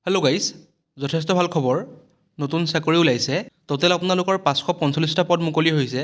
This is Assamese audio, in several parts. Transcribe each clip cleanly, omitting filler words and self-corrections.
হেল্ল' গাইজ, যথেষ্ট ভাল খবৰ। নতুন চাকৰি ওলাইছে। টোটেল আপোনালোকৰ 545টা পদ মুকলি হৈছে।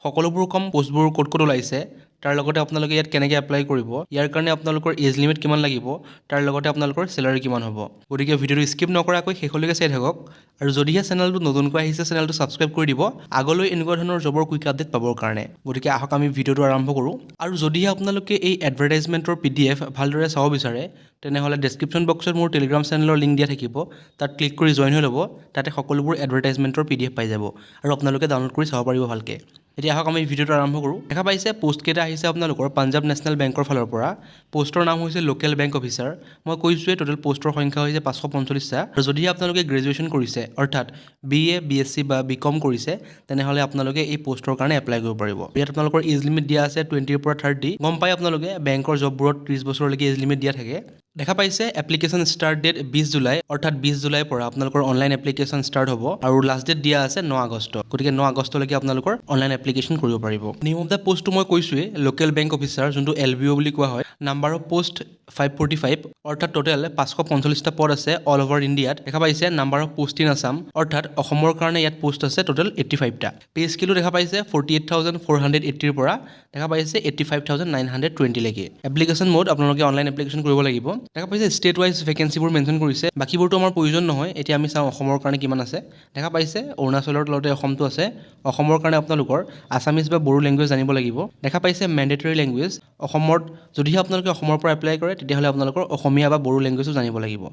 সকলোবোৰ কম পোষ্টবোৰ ক'ত ক'ত ওলাইছে, তাৰ লগতে আপোনালোকে ইয়াত কেনেকৈ এপ্লাই কৰিব, ইয়াৰ কাৰণে আপোনালোকৰ এজ লিমিট কিমান লাগিব, তাৰ লগতে আপোনালোকৰ চেলাৰী কিমান হ'ব। গতিকে ভিডিঅ'টো স্কিপ নকৰাকৈ শেষলৈকে চাই থাকক। আৰু যদিহে চেনেলটো নতুনকৈ আহিছে, চেনেলটো ছাবস্ক্ৰাইব কৰি দিব আগলৈ এনেকুৱা ধৰণৰ জবৰ কুইক আপডেট পাবৰ কাৰণে। গতিকে আহক আমি ভিডিঅ'টো আৰম্ভ কৰোঁ। আৰু যদিহে আপোনালোকে এই এডভাৰটাইজমেণ্টৰ PDF ভালদৰে চাব বিচাৰে, তেনেহ'লে ডেছক্ৰিপশ্যন বক্সত মোৰ টেলিগ্ৰাম চেনেলৰ লিংক দিয়া থাকিব। তাত ক্লিক কৰি জইন হৈ ল'ব। তাতে সকলোবোৰ এডভাৰটাইজমেণ্টৰ PDF পাই যাব আৰু আপোনালোকে ডাউনলোড কৰি চাব পাৰিব ভালকৈ। এতিয়া আহক আমি ভিডিঅ'টো আৰম্ভ কৰোঁ। দেখা পাইছে পোষ্টকেইটা আহিছে আপোনালোকৰ পাঞ্জাৱ নেশ্যনেল বেংকৰ ফালৰ পৰা। পোষ্টৰ নাম হৈছে লোকেল বেংক অফিচাৰ। মই কৈছোঁৱে টোটেল পোষ্টৰ সংখ্যা হৈছে 545টা। আৰু যদিহে আপোনালোকে গ্ৰেজুৱেশ্যন কৰিছে, অৰ্থাৎ BA, BSc বা BCom কৰিছে, তেনেহ'লে আপোনালোকে এই পোষ্টৰ কাৰণে এপ্লাই কৰিব পাৰিব। ইয়াত আপোনালোকৰ এজ লিমিট দিয়া আছে 20ৰ পৰা 30। গম পাই আপোনালোকে বেংকৰ জববোৰত 30 বছৰলৈকে এজ লিমিট দিয়া থাকে। দেখা পাইছে এপ্লিকেশ্যন ষ্টাৰ্ট ডেট 20 জুলাই, অৰ্থাৎ 20 জুলাইৰ পৰা আপোনালোকৰ অনলাইন এপ্লিকেশ্যন ষ্টাৰ্ট হ'ব আৰু লাষ্ট ডেট দিয়া আছে 9 আগষ্ট। গতিকে 9 আগষ্টলৈকে আপোনালোকৰ অনলাইন এপ্লিকেশ্যন কৰিব পাৰিব। নেম অফ দ্য পোষ্টটো মই কৈছোঁৱেই, লোকেল বেংক অফিচাৰ, যোনটো LBO বুলি কোৱা হয়। নাম্বাৰ অফ পোষ্ট 545, অৰ্থাৎ টোটেল 545টা পদ আছে অল অভাৰ ইণ্ডিয়াত। দেখা পাইছে number of post in Assam, অৰ্থাৎ অসমৰ কাৰণে ইয়াত পোষ্ট আছে টোটেল 85টা। পে স্কেলো দেখা পাইছে 48,480ৰ পৰা দেখা পাইছে 85,920 লৈকে। এপ্লিকেশ্যন মোড আপোনালোকে অনলাইন এপ্লিকেশ্যন কৰিব লাগিব। দেখা পাইছে ষ্টেট ৱাইজ ভেকেঞ্চিবোৰ মেনশ্যন কৰিছে। বাকীবোৰতো আমাৰ প্ৰয়োজন নহয়। এতিয়া আমি চাওঁ অসমৰ কাৰণে কিমান আছে। দেখা পাইছে অৰুণাচলৰ তলতে অসমটো আছে। অসমৰ কাৰণে আপোনালোকৰ আছামিজ বা বড়ো লেংগুৱেজ জানিব লাগিব। দেখা পাইছে মেণ্ডেটৰী লেংগুৱেজ। অসমত যদিহে আপোনালোকে অসমৰ পৰা এপ্লাই কৰে, তেতিয়াহ'লে আপোনালোকৰ অসমীয়া বা বড়ো লেংগুৱেজো জানিব লাগিব।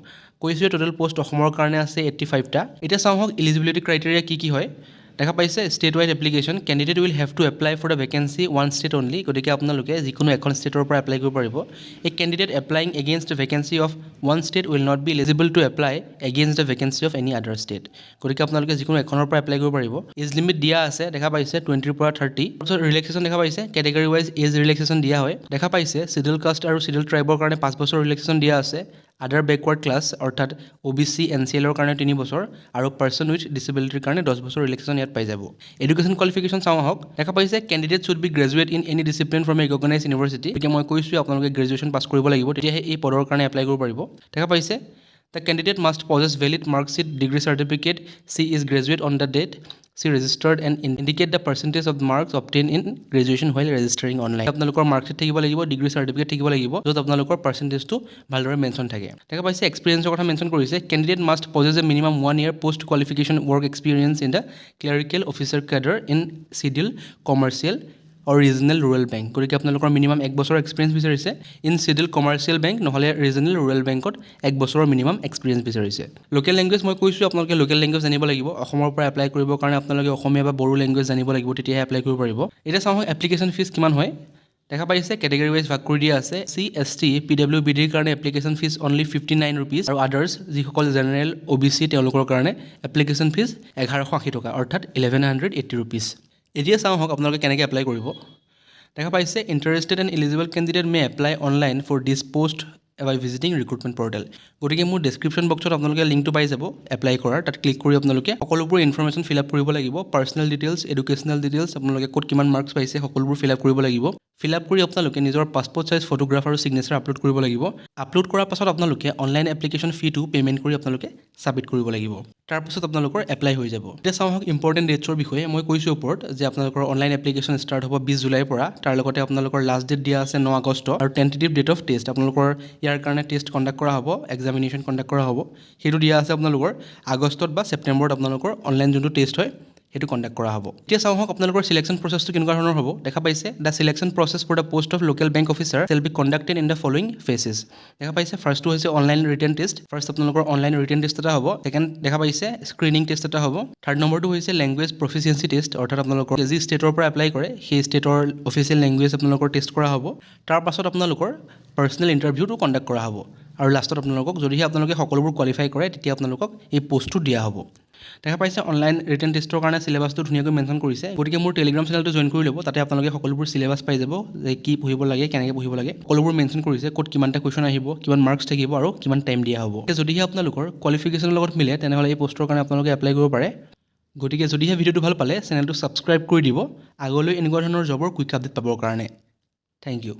কৈছোঁৱে টোটেল পোষ্ট অসমৰ কাৰণে আছে 85টা। এতিয়া চাওঁ হওক ইলিজিবিলিটি ক্ৰাইটেৰিয়া কি হয়। দেখা পাইছে state wide application, candidate will have to apply for the vacancy one state only. গতিকে আপোনালোকে যিকোনো এখন ষ্টেটৰ পৰা এপ্লাই কৰিব পাৰিব। এই candidate applying against the vacancy of one state will not be eligible to apply against the vacancy of any other state. গতিকে আপোনালোকে যিকোনো এখনৰ পৰা এপ্লাই কৰিব পাৰিব। এজ লিমিট দিয়া আছে, দেখা পাইছে 20ৰ পৰা 30। তাৰপিছত ৰিলেক্সেশ্যন দেখা পাইছে, কেটেগৰী ৱাইজ এজ ৰিলেক্সেশ্যন দিয়া হয়। দেখা পাইছে চিডিউল কাষ্ট আৰু চিডিউল ট্ৰাইবৰ কাৰণে 5 বছৰ ৰিলেক্সেশ্যন দিয়া আছে। আদাৰ বেকৱাৰ্ড ক্লাছ অৰ্থাৎ OBC NCLৰ কাৰণে 3 বছৰ আৰু পাৰ্চন উইথ ডিছেবিলিটিৰ কাৰণে 10 বছৰ ৰিলেক্সেশ্যন ইয়াত পাই যাব। এডুকেশ্যন কোৱালিফিকেশ্যন চাওঁ আহক। দেখা পাইছে candidate should be graduate in any discipline from A recognise university. গতিকে মই কৈছোঁ আপোনালোকে গ্ৰেজুৱেশ্যন পাছ কৰিব লাগিব, তেতিয়াহে এই পদৰ কাৰণে এপ্লাই কৰিব পাৰিব। দেখা পাইছে the candidate must possess valid marksheet degree certificate she is graduate on the date she registered and indicate the percentage of marks obtain in graduation while registering online. আপোনালোকৰ মাৰ্কশ্বিট থাকিব লাগিব, ডিগ্ৰী চাৰ্টিফিকেট থাকিব লাগিব, য'ত আপোনালোকৰ পাৰ্চেণ্টেজটো ভালদৰে মেনশ্যন থাকে। দেখা পাইছে এক্সপিৰিয়েঞ্চৰ কথা মেনশ্যন কৰিছে। Candidate must possess a minimum 1 year post qualification work experience in the clerical officer cadre in schedule commercial আৰু ৰিজনেল ৰুৰেল বেংক। গতিকে আপোনালোকৰ মিনিমাম 1 বছৰৰ এক্সপিৰিয়েঞ্চ বিচাৰিছে। ইন চিডিউল কমাৰ্চিয়েল বেংক নহ'লে ৰিজনেল ৰুৰেল বেংকত 1 বছৰৰ মিনিমাম এক্সপিৰিয়েঞ্চ বিচাৰিছে। লোকেল লেংগুৱেজ মই কৈছোঁ আপোনালোকে লোকেল লেংগুৱেজ জানিব লাগিব। অসমৰ পৰা এপ্লাই কৰিবৰ কাৰণে আপোনালোকে অসমীয়া বা বড়ো লেংগুৱেজ জানিব লাগিব, তেতিয়াহে এপ্লাই কৰিব পাৰিব। এতিয়া চাওঁ এপ্লিকেশ্যন ফিজ কিমান হয়। দেখা পাইছে কেটেগৰী ৱাইজ ভাগ কৰি দিয়া আছে। CST PWBDৰ কাৰণে এপ্লিকেশ্যন ফিজ অনলি 59 ৰুপিজ আৰু আদাৰ্ছ যিসকল জেনেৰেল OBC তেওঁলোকৰ কাৰণে এপ্লিকেশ্যন ফিজ 1180 টকা, অৰ্থাৎ 1180 ৰুপিজ। এতিয়া চাওঁ হওক আপোনালোকে কেনেকৈ এপ্লাই কৰিব। দেখা পাইছে interested and eligible candidate may apply online for this post by visiting recruitment portal. গতিকে মোৰ ডেছক্ৰিপশ্যন বক্সত আপোনালোকে লিংকটো পাই যাব এপ্লাই কৰাৰ। তাত ক্লিক কৰি আপোনালোকে সকলোবোৰ ইনফৰমেশ্যন ফিল আপ কৰিব লাগিব। পাৰ্চনেল ডিটেইলছ, এডুকেশ্যনেল ডিটেইলছ, আপোনালোকে ক'ত কিমান মাৰ্কছ পাইছে সকলোবোৰ ফিল আপ কৰিব লাগিব। ফিল আপ কৰি আপোনালোকে নিজৰ পাছপৰ্ট চাইজ ফটোগ্ৰাফ আৰু ছিগনেচাৰ আপলোড কৰিব লাগিব। আপলোড কৰাৰ পাছত আপোনালোকে অনলাইন এপ্লিকেশ্যন ফিটো পে'মেণ্ট কৰি আপোনালোকে ছাবমিট কৰিব লাগিব। তাৰপাছত আপোনালোকৰ এপ্লাই হৈ যাব। এতিয়া চাওঁ হওক ইম্পৰ্টেণ্ট ডেটছৰ বিষয়ে। মই কৈছোঁ ওপৰত যে আপোনালোকৰ অনলাইন এপ্লিকেশ্যন ষ্টাৰ্ট হ'ব 20 জুলাইৰ পৰা। তাৰ লগতে আপোনালোকৰ লাষ্ট ডেট দিয়া আছে 9 আগষ্ট আৰু টেণ্টেটিভ ডেট অফ টেষ্ট। আপোনালোকৰ ইয়াৰ কাৰণে টেষ্ট কণ্ডাক্ট কৰা হ'ব, এক্সামিনেশ্যন কণ্ডাক্ট কৰা হ'ব। সেইটো দিয়া আছে আপোনালোকৰ আগষ্টত বা ছেপ্টেম্বৰত আপোনালোকৰ অনলাইন যোনটো টেষ্ট হয় সেইটো কণ্ডাক্ট কৰা হ'ব। এতিয়া চাওঁ হওক আপোনালোকৰ চিলেকশ্যন প্ৰচেছটো কেনেকুৱা ধৰণৰ হ'ব। দেখা পাইছে the selection process for the post of local bank officer shall be conducted in the following phases. দেখা পাইছে ফাৰ্ষ্টটো হৈছে অনলাইন ৰিটেন টেষ্ট। ফাৰ্ষ্ট আপোনালোকৰ অনলাইন ৰিটেন টেষ্ট এটা হ'ব। ছেকেণ্ড দেখা পাইছে স্ক্ৰিনিং টেষ্ট এটা হ'ব। থাৰ্ড নম্বৰটো হৈছে লেংগুৱেজ প্ৰফিচিয়েঞ্চি টেষ্ট, অৰ্থাৎ আপোনালোকৰ যি ষ্টেটৰ পৰা এপ্লাই কৰে সেই ষ্টেটৰ অফিচিয়েল লেংগুৱেজ আপোনালোকৰ টেষ্ট কৰা হ'ব। তাৰপাছত আপোনালোকৰ পাৰ্চনেল ইণ্টাৰভিউটো কণ্ডাক্ট কৰা হ'ব আৰু লাষ্টত আপোনালোকক যদিহে আপোনালোকে সকলোবোৰ কোৱালিফাই কৰে তেতিয়া আপোনালোকক এই পোষ্টটো দিয়া হ'ব। দেখা পাইছে অনলাইন ৰিটেন টেষ্টৰ কাৰণে চিলেবাছটো ধুনীয়াকৈ মেনশ্যন কৰিছে। গতিকে মোৰ টেলিগ্ৰাম চেনেলটো জইন কৰি ল'ব, তাতে আপোনালোকে সকলোবোৰ চিলেবাছ পাই যাব, যে কি পঢ়িব লাগে, কেনেকৈ পঢ়িব লাগে, সকলোবোৰ মেনশ্যন কৰিছে। ক'ত কিমানটা কুৱেশ্যন আহিব, কিমান মাৰ্কছ থাকিব আৰু কিমান টাইম দিয়া হ'ব। যদিহে আপোনালোকৰ কোৱালিফিকেশ্যনৰ লগত মিলে তেনেহ'লে এই পোষ্টৰ কাৰণে আপোনালোকে এপ্লাই কৰিব পাৰে। গতিকে যদিহে ভিডিঅ'টো ভাল পালে চেনেলটো ছাবস্ক্ৰাইব কৰি দিব আগলৈ এনেকুৱা ধৰণৰ জবৰ কুইক আপডেট পাবৰ কাৰণে। Thank U.